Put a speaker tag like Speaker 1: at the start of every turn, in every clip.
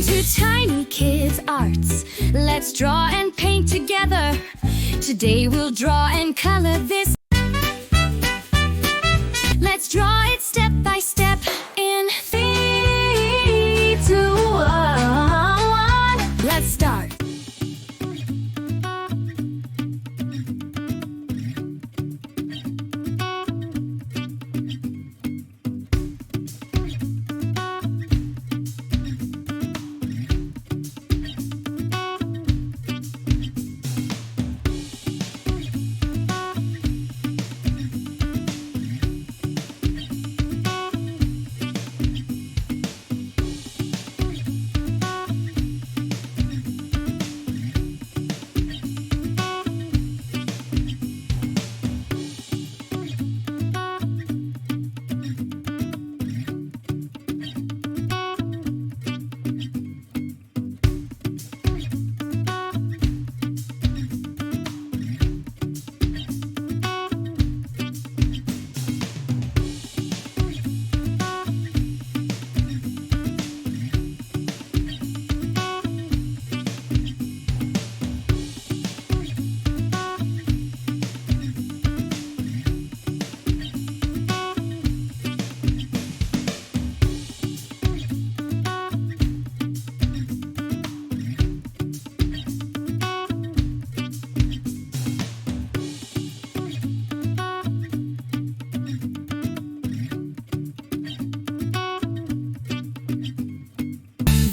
Speaker 1: to Tiny Kids Arts. Let's draw and paint together. Today we'll draw and color this. Let's draw it step by step in 3, 2, 1. Let's start.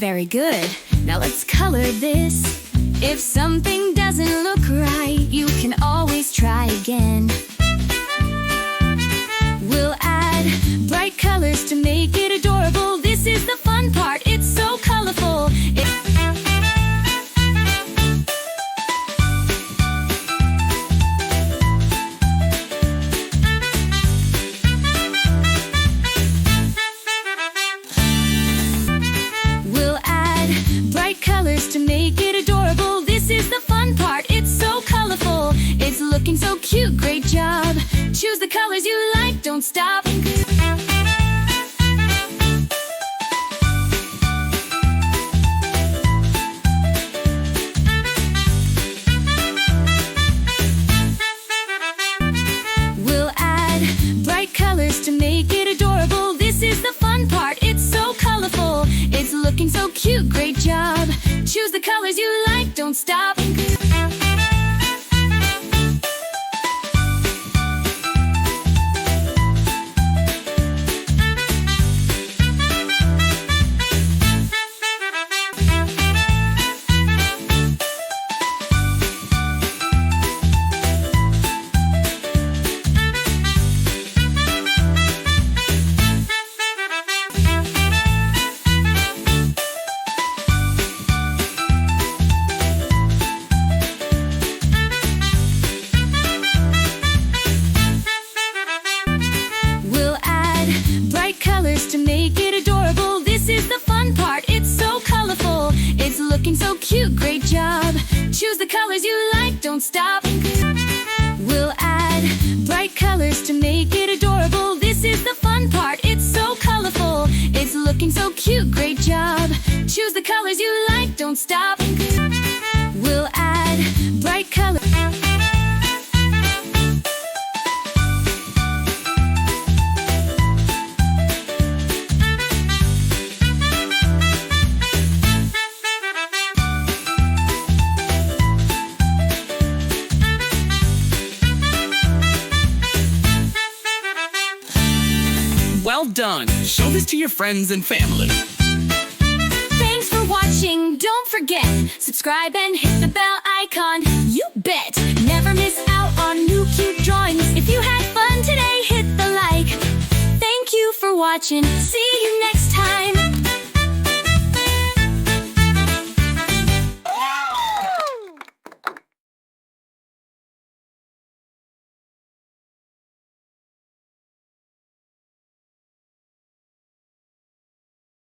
Speaker 1: Very good. Now let's color this. If something doesn't look right, you can always try again. We'll add bright colors to make it adorable. This is the fun part. It's so colorful. Colors to make it adorable. This is the fun part. It's so colorful. It's looking so cute. Great job. Choose the colors you like. Don't stop. We'll add bright colors to make it adorable. This is the fun part. It's so colorful. It's looking so cute. Great job. Choose the colors you like. Don't stop. Colors to make it adorable. This is the fun part. It's so colorful. It's looking so cute. Great job. Choose the colors you like. Don't stop. We'll add bright colors to make it adorable. This is the fun part. It's so colorful. It's looking so cute. Great job. Choose the colors you like. Don't stop. We'll add bright colors.
Speaker 2: Well done! Show this to your friends and family.
Speaker 1: Thanks for watching. Don't forget, subscribe and hit the bell icon. You bet! Never miss out on new cute drawings. If you had fun today, hit the like. Thank you for watching. See you next time.